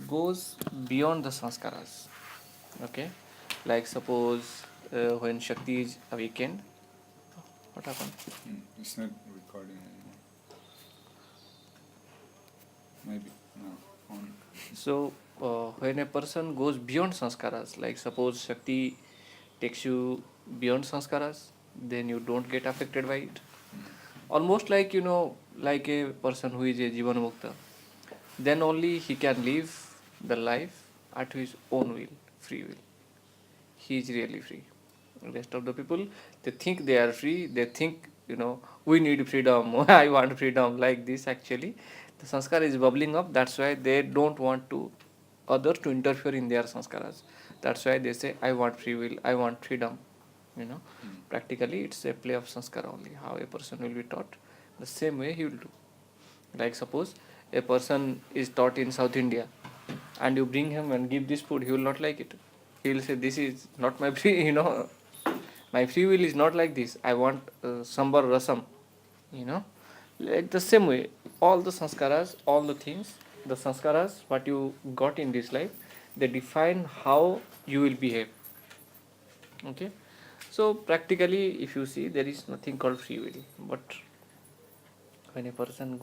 goes beyond the sanskaras. Okay, like suppose when Shakti is awakened, what happened? It's not recording anymore. Maybe no. On. So when a person goes beyond sanskaras, like suppose Shakti takes you beyond sanskaras, then you don't get affected by it. Almost like like a person who is a Jivan Mukta, then only he can live the life at his own will, free will. He is really free. The rest of the people, they think they are free, they think, we need freedom, I want freedom, like this actually. The sanskar is bubbling up, that's why they don't want to others to interfere in their sanskaras. That's why they say, I want free will, I want freedom. Practically, it's a play of sanskar only, how a person will be taught, the same way he will do. Like suppose a person is taught in South India and you bring him and give this food, he will not like it. He will say, this is not my free, my free will is not like this. I want sambar rasam, like the same way. All the sanskaras, all the things, the sanskaras, what you got in this life, they define how you will behave. Okay, so practically, if you see, there is nothing called free will. But when a person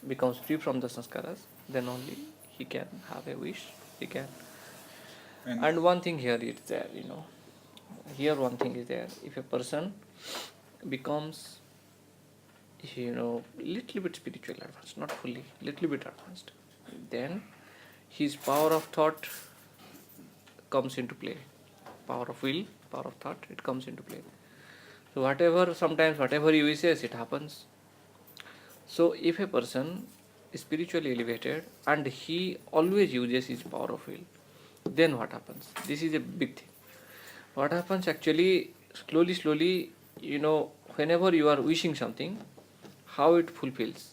becomes free from the sanskaras, then only he can have a wish. He can. And one thing here is there, here one thing is there. If a person becomes, little bit spiritual advanced, not fully, little bit advanced, then his power of thought comes into play. Power of will, power of thought, it comes into play. So sometimes whatever he wishes, it happens. So if a person is spiritually elevated and he always uses his power of will, then what happens? This is a big thing. What happens actually, slowly, whenever you are wishing something, how it fulfills?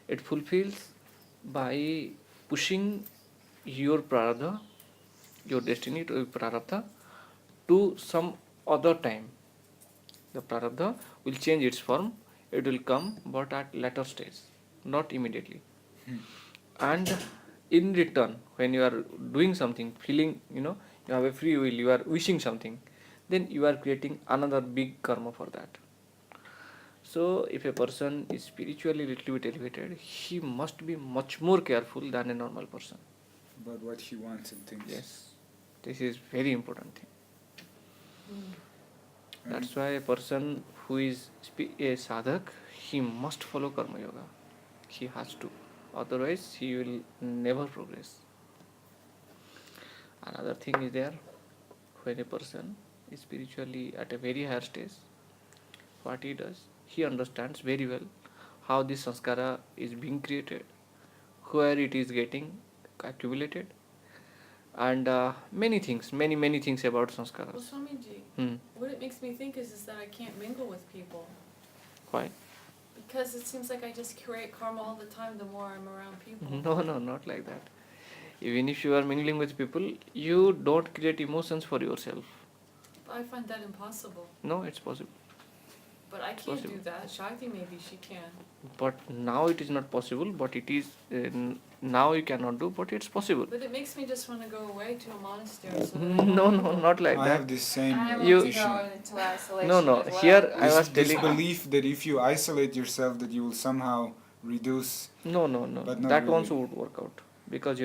It fulfills by pushing your prarabdha, your destiny to prarabdha, to some other time. The prarabdha will change its form, it will come, but at later stage, not immediately. And in return, when you are doing something, feeling, you have a free will, you are wishing something, then you are creating another big karma for that. So if a person is spiritually little bit elevated, he must be much more careful than a normal person. About what he wants and things. Yes, this is very important thing. That's why a person who is a sadhak, he must follow karma yoga. He has to. Otherwise, he will never progress. Another thing is there, when a person is spiritually at a very higher stage, what he does, he understands very well how this sanskara is being created, where it is getting accumulated, and many things about sanskaras. Well, Swamiji, what it makes me think is that I can't mingle with people. Why? Because it seems like I just create karma all the time the more I'm around people. No, not like that. Even if you are mingling with people, you don't create emotions for yourself. But I find that impossible. No, it's possible. But I can't do that. Shakti maybe she can. But now it is not possible, but it is, now you cannot do, but it's possible. But it makes me just want to go away to a monastery. So No, not like I that. have this same I You- want to issue. go into isolation No, as well. here I was This telling. belief that if you isolate yourself, that you will somehow reduce. No. But not That really. also would work out. Because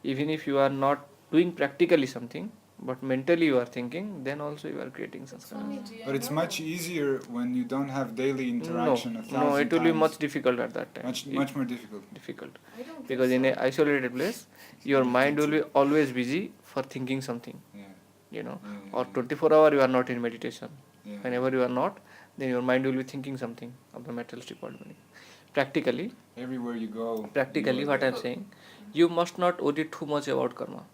even if you are not doing practically something, but mentally you are thinking, then also you are creating sanskara. Swamiji, I But it's know. much easier when you don't have daily interaction. a No, thousand it will be times. much difficult at that time. Much more difficult. Difficult. I don't Because think in so. an isolated place, your mind will be always busy for thinking something, Yeah. or 24 hours you are not in meditation. Yeah. Whenever you are not, then your mind will be thinking something of the materialistic world. Practically, Everywhere you go. what I am saying, you must not worry too much about karma.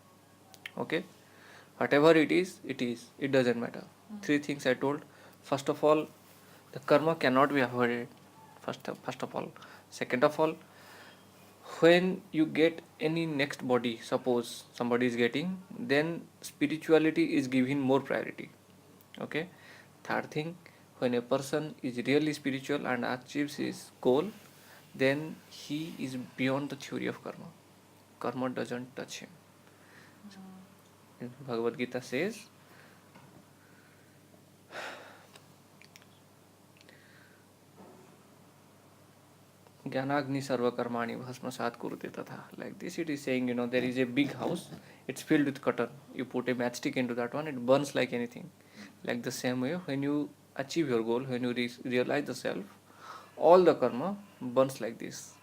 Okay? Whatever it is, it doesn't matter. 3 things I told. First of all, the karma cannot be avoided. First of all. Second of all, when you get any next body, suppose somebody is getting, then spirituality is given more priority. Okay? Third thing, when a person is really spiritual and achieves his goal, then he is beyond the theory of karma. karma doesn't touch him. Bhagavad Gita says, Jnanagni sarva karmani bhasmasat kurute tatha. Like this it is saying, there is a big house, it's filled with cotton. You put a matchstick into that one, it burns like anything. Like the same way, when you achieve your goal, when you realize the self, all the karma burns like this.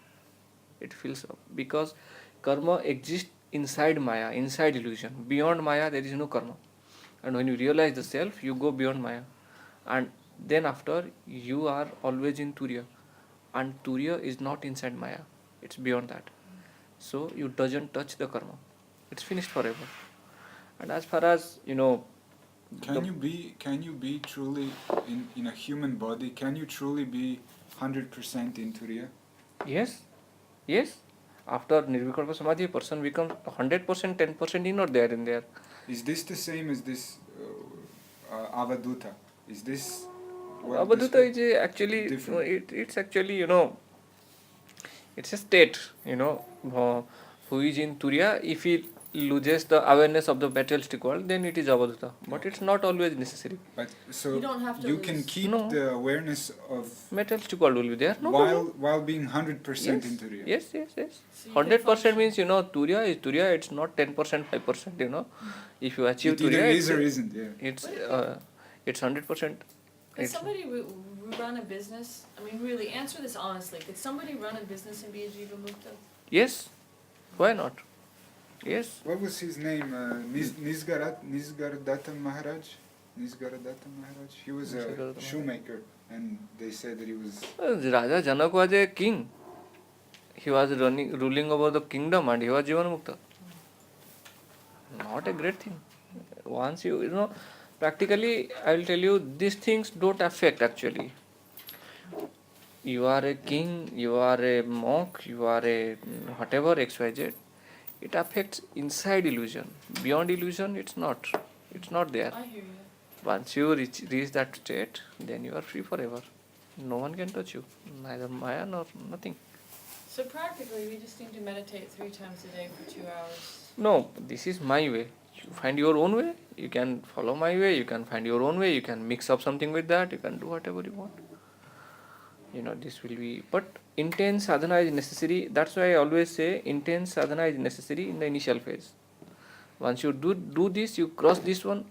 It fills up. Because karma exists inside Maya, inside illusion. Beyond Maya, there is no karma. And when you realize the self, you go beyond Maya. And then after, you are always in Turiya. And Turiya is not inside Maya. It's beyond that. So you doesn't touch the karma. It's finished forever. And as far as, Can you be truly in a human body? Can you truly be 100% in Turiya? Yes. After Nirvikalpa Samadhi, a person becomes 100%, 10% in or there in there. Is this the same as this Avaduta? Is this what Avaduta this is actually, it's actually, it's a state, who is in Turiya. If he loses the awareness of the materialistic world, then it is Avaduta. But it's not always necessary. But so You don't have to you lose. can keep No. the awareness of Materialistic world will be there. No problem. while being 100% Yes. in Turiya. Yes. So you can 100% function. means, Turiya is Turiya, it's not 10%, 5%, If you achieve It either Turiya, is or isn't, yeah. it's 100%. Could somebody run a business? I mean, really, answer this honestly. Could somebody run a business and be a Jiva Mukta? Yes. Why not? Yes. What was his name? Nisargadatta Maharaj? Nisargadatta Maharaj? He was a Nisargadatta shoemaker, and they said that he was... Raja Janak was a king. He was ruling over the kingdom and he was Jivan Mukta. Not a great thing. Once practically, I will tell you, these things don't affect actually. You are a king, you are a monk, you are a whatever XYZ. It affects inside illusion. Beyond illusion, it's not there. I hear you. Once you reach that state, then you are free forever. No one can touch you, neither Maya nor nothing. So practically, we just need to meditate 3 times a day for 2 hours. No, this is my way. You find your own way, you can follow my way, you can find your own way, you can mix up something with that, you can do whatever you want. This will be... But intense sadhana is necessary. That's why I always say intense sadhana is necessary in the initial phase. Once you do this, you cross this one,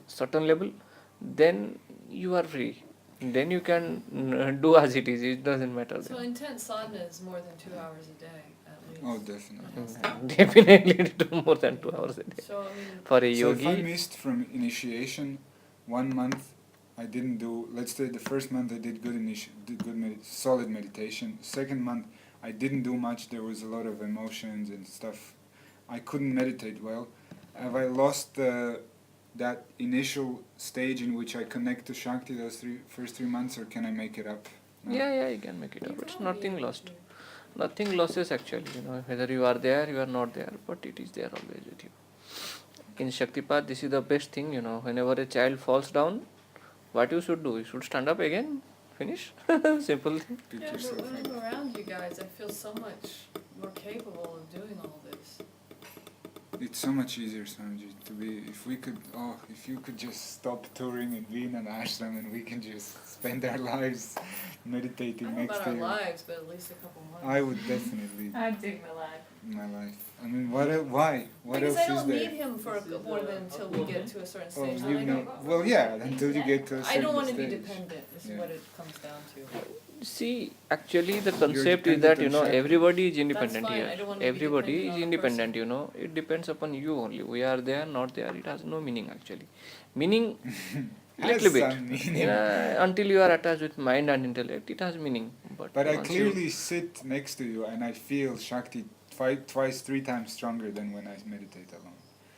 certain level, then you are free. Then you can do as it is, it doesn't matter. So intense sadhana is more than 2 hours a day, at least. Oh, definitely. Definitely do more than 2 hours a day. So, I mean, For a So if I yogi, missed from initiation 1 month, I didn't do, let's say the first month I did solid meditation. Second month I didn't do much, there was a lot of emotions and stuff. I couldn't meditate well. Have I lost that initial stage in which I connect to Shakti those first 3 months, or can I make it up? No. yeah, you can make it you up. It's probably nothing able lost. to. Nothing losses actually, whether you are there, you are not there, but it is there always with you. In Shaktipat, this is the best thing, whenever a child falls down, what you should do? You should stand up again, finish. Simple thing. Pick Yeah, but yourself when up. I'm around you guys, I feel so much more capable of doing all this. It's so much easier, Swamiji, to be, if you could just stop touring and be in an ashram and we can just spend our lives I meditating don't know next about our to you. lives, but at least a couple months. I would definitely, I'd take my life. my life. I mean, why? What Because else I is don't there? need him for more than until we get to a certain Oh, stage. you Then I know, go, well, yeah, until you get to a I certain don't want to be stage. dependent. This Yeah. is what it comes down to. See, actually the concept is that, dependent on Shakti. everybody is independent fine, I here. don't want to be Everybody dependent is on a independent, It depends upon you only. We are there, not there. It has no meaning actually. Meaning, Has little bit. some meaning. Until you are attached with mind and intellect, it has meaning. But I once you- clearly sit next to you and I feel Shakti twice, 3 times stronger than when I meditate alone.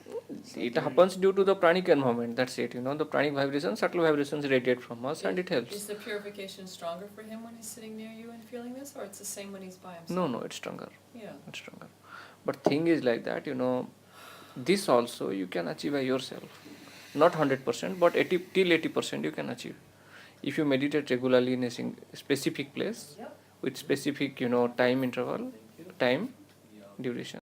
So It clearly- happens due to the pranic environment, that's it. The pranic vibrations, subtle vibrations radiate from us and it helps. Is the purification stronger for him when he's sitting near you and feeling this, or it's the same when he's by himself? No, it's stronger. Yeah. It's stronger. But thing is like that, this also you can achieve by yourself. Not 100%, but till 80% you can achieve. If you meditate regularly in a specific place, with specific, time interval, time, duration.